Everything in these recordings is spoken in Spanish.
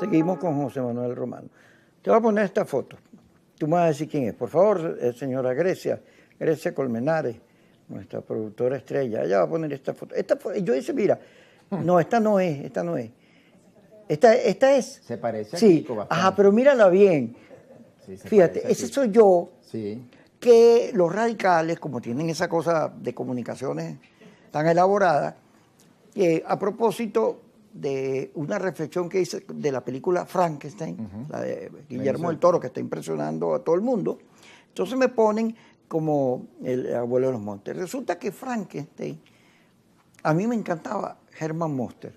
Seguimos con José Manuel Romano. Te voy a poner esta foto. Tú me vas a decir quién es. Por favor, señora Grecia Colmenares, nuestra productora estrella. Ella va a poner esta foto. Yo dije, mira, no, esta no es. Esta es. Se parece a sí. Kiko bastante. Ajá, pero mírala bien. Sí, fíjate, ese soy yo. Sí. Que los radicales, como tienen esa cosa de comunicaciones tan elaborada, a propósito de una reflexión que hice de la película Frankenstein, la de Guillermo del Toro, que está impresionando a todo el mundo, entonces me ponen como el abuelo de los montes. Resulta que Frankenstein, a mí me encantaba Herman Munster,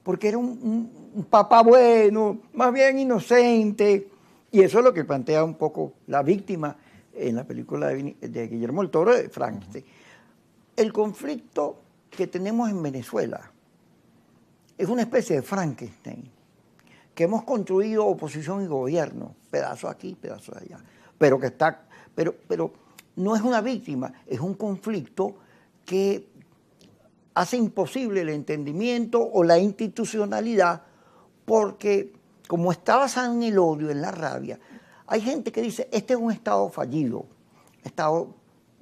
porque era un papá bueno, más bien inocente, y eso es lo que plantea un poco la víctima en la película de Guillermo del Toro, de Frankenstein. El conflicto que tenemos en Venezuela es una especie de Frankenstein, que hemos construido oposición y gobierno, pedazos aquí, pedazos allá, pero no es una víctima, es un conflicto que hace imposible el entendimiento o la institucionalidad, porque como está basado en el odio, en la rabia, hay gente que dice, este es un Estado fallido, Estado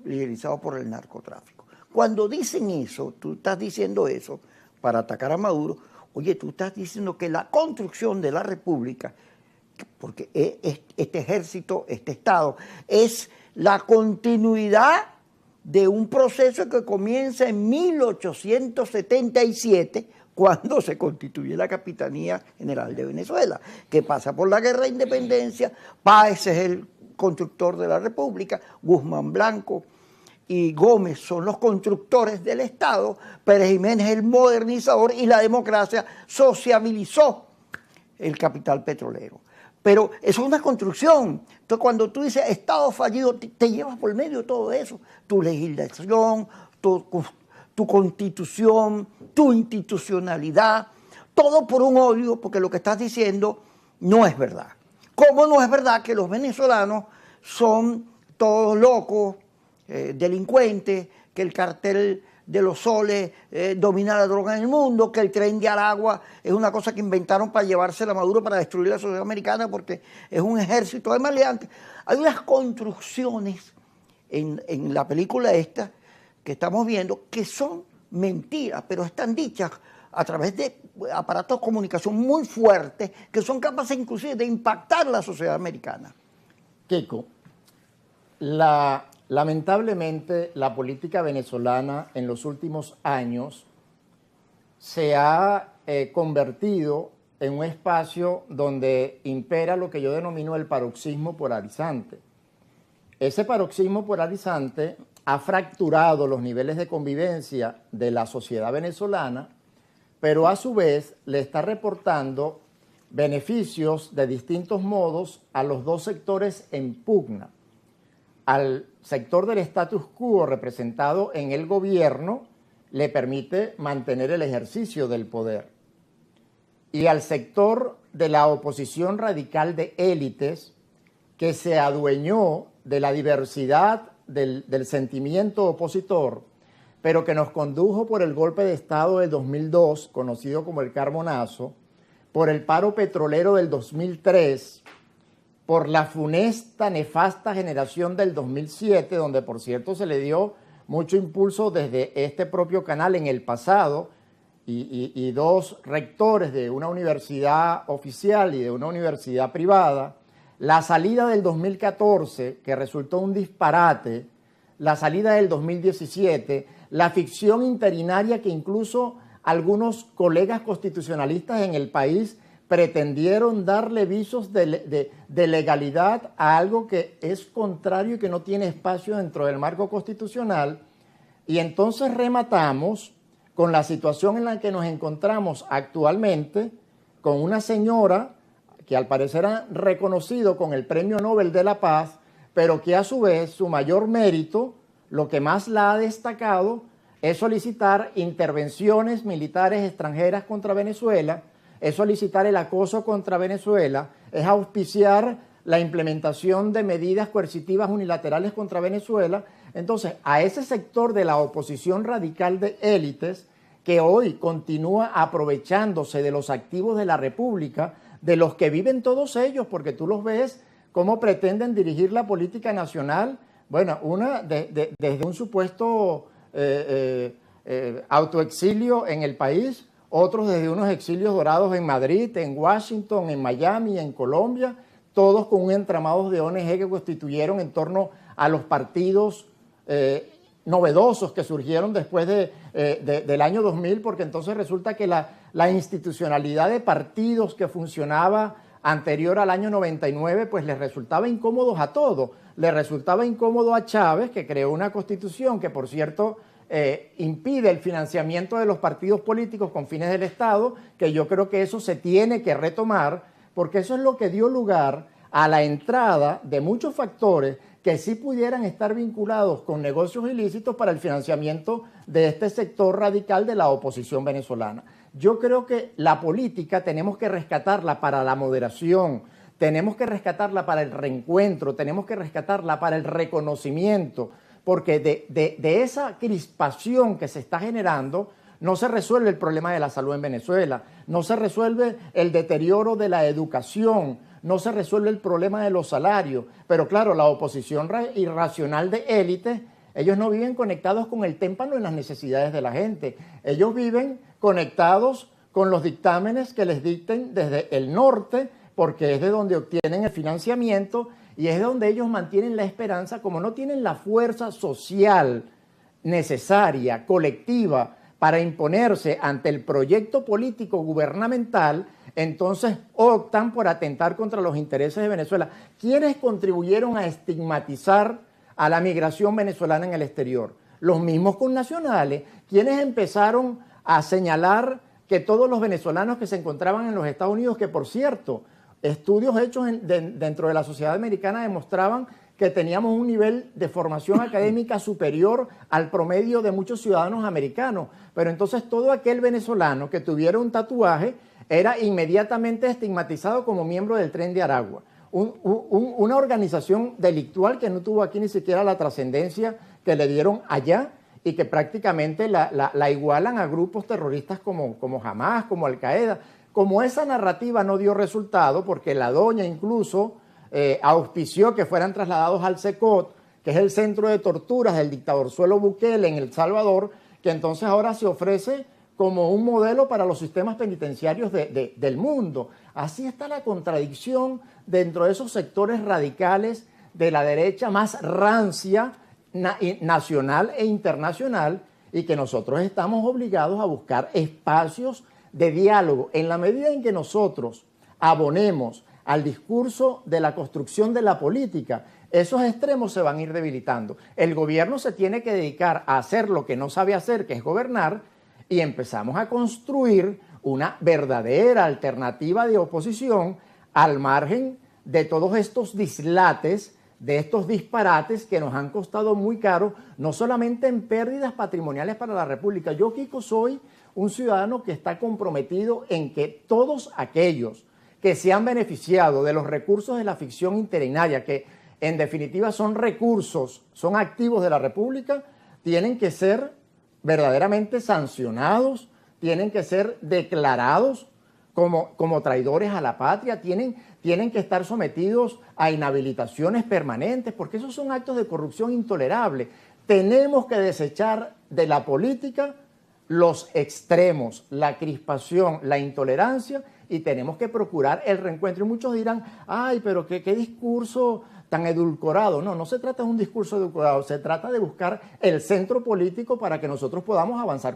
liderizado por el narcotráfico. Cuando dicen eso, tú estás diciendo eso para atacar a Maduro, oye, tú estás diciendo que la construcción de la República, porque este ejército, este Estado, es la continuidad de un proceso que comienza en 1877, cuando se constituye la Capitanía General de Venezuela, que pasa por la Guerra de Independencia. Páez es el constructor de la República, Guzmán Blanco y Gómez son los constructores del Estado, Pérez Jiménez el modernizador, y la democracia sociabilizó el capital petrolero. Pero eso es una construcción. Entonces, cuando tú dices Estado fallido, te llevas por medio de todo eso. Tu legislación, tu constitución, tu institucionalidad, todo por un odio, porque lo que estás diciendo no es verdad. ¿Cómo no es verdad que los venezolanos son todos locos, delincuentes, que el cartel de los soles domina la droga en el mundo, que el tren de Aragua es una cosa que inventaron para llevársela a Maduro para destruir la sociedad americana porque es un ejército de maleantes? Hay unas construcciones en la película esta que estamos viendo que son mentiras, pero están dichas a través de aparatos de comunicación muy fuertes que son capaces inclusive de impactar la sociedad americana. Kiko, lamentablemente la política venezolana en los últimos años se ha convertido en un espacio donde impera lo que yo denomino el paroxismo polarizante. Ese paroxismo polarizante ha fracturado los niveles de convivencia de la sociedad venezolana, pero a su vez le está reportando beneficios de distintos modos a los dos sectores en pugna. Al sector del status quo representado en el gobierno le permite mantener el ejercicio del poder. Y al sector de la oposición radical de élites que se adueñó de la diversidad del sentimiento opositor, pero que nos condujo por el golpe de Estado del 2002, conocido como el Carbonazo, por el paro petrolero del 2003, por la funesta, nefasta generación del 2007, donde por cierto se le dio mucho impulso desde este propio canal en el pasado, y dos rectores de una universidad oficial y de una universidad privada, la salida del 2014, que resultó un disparate, la salida del 2017, la ficción interinaria que incluso algunos colegas constitucionalistas en el país pretendieron darle visos de legalidad a algo que es contrario y que no tiene espacio dentro del marco constitucional. Y entonces rematamos con la situación en la que nos encontramos actualmente, con una señora que al parecer ha reconocido con el Premio Nobel de la Paz, pero que a su vez su mayor mérito, lo que más la ha destacado, es solicitar intervenciones militares extranjeras contra Venezuela, es solicitar el acoso contra Venezuela, es auspiciar la implementación de medidas coercitivas unilaterales contra Venezuela. Entonces, a ese sector de la oposición radical de élites que hoy continúa aprovechándose de los activos de la República, de los que viven todos ellos, porque tú los ves cómo pretenden dirigir la política nacional. Bueno, desde un supuesto autoexilio en el país, otros desde unos exilios dorados en Madrid, en Washington, en Miami, en Colombia, todos con un entramado de ONG que constituyeron en torno a los partidos novedosos que surgieron después del año 2000, porque entonces resulta que la institucionalidad de partidos que funcionaba anterior al año 99, pues les resultaba incómodos a todos. Le resultaba incómodo a Chávez, que creó una constitución que, por cierto, impide el financiamiento de los partidos políticos con fines del Estado, que yo creo que eso se tiene que retomar, porque eso es lo que dio lugar a la entrada de muchos factores que sí pudieran estar vinculados con negocios ilícitos para el financiamiento de este sector radical de la oposición venezolana. Yo creo que la política tenemos que rescatarla para la moderación, tenemos que rescatarla para el reencuentro, tenemos que rescatarla para el reconocimiento, porque de esa crispación que se está generando no se resuelve el problema de la salud en Venezuela, no se resuelve el deterioro de la educación, no se resuelve el problema de los salarios. Pero claro, la oposición irracional de élites, ellos no viven conectados con el témpano en las necesidades de la gente. Ellos viven conectados con los dictámenes que les dicten desde el norte, porque es de donde obtienen el financiamiento y es de donde ellos mantienen la esperanza. Como no tienen la fuerza social necesaria, colectiva, para imponerse ante el proyecto político gubernamental, entonces optan por atentar contra los intereses de Venezuela. ¿Quiénes contribuyeron a estigmatizar a la migración venezolana en el exterior? Los mismos connacionales. ¿Quiénes empezaron a señalar que todos los venezolanos que se encontraban en los Estados Unidos, que por cierto, estudios hechos dentro de la sociedad americana demostraban que teníamos un nivel de formación académica superior al promedio de muchos ciudadanos americanos, pero entonces todo aquel venezolano que tuviera un tatuaje era inmediatamente estigmatizado como miembro del Tren de Aragua, una organización delictual que no tuvo aquí ni siquiera la trascendencia que le dieron allá y que prácticamente la igualan a grupos terroristas como Hamas, como Al Qaeda. Como esa narrativa no dio resultado, porque la doña incluso auspició que fueran trasladados al CECOT, que es el centro de torturas del dictadorzuelo Bukele en El Salvador, que entonces ahora se ofrece como un modelo para los sistemas penitenciarios del mundo. Así está la contradicción dentro de esos sectores radicales de la derecha más rancia, nacional e internacional, y que nosotros estamos obligados a buscar espacios de diálogo. En la medida en que nosotros abonemos al discurso de la construcción de la política, esos extremos se van a ir debilitando. El gobierno se tiene que dedicar a hacer lo que no sabe hacer, que es gobernar, y empezamos a construir una verdadera alternativa de oposición al margen de todos estos dislates, de estos disparates que nos han costado muy caro, no solamente en pérdidas patrimoniales para la República. Yo, Kiko, soy un ciudadano que está comprometido en que todos aquellos que se han beneficiado de los recursos de la ficción interinaria, que en definitiva son recursos, son activos de la República, tienen que ser verdaderamente sancionados, tienen que ser declarados como traidores a la patria, tienen que estar sometidos a inhabilitaciones permanentes, porque esos son actos de corrupción intolerables. Tenemos que desechar de la política los extremos, la crispación, la intolerancia, y tenemos que procurar el reencuentro. Y muchos dirán, ay, pero qué discurso tan edulcorado. No, no se trata de un discurso edulcorado, se trata de buscar el centro político para que nosotros podamos avanzar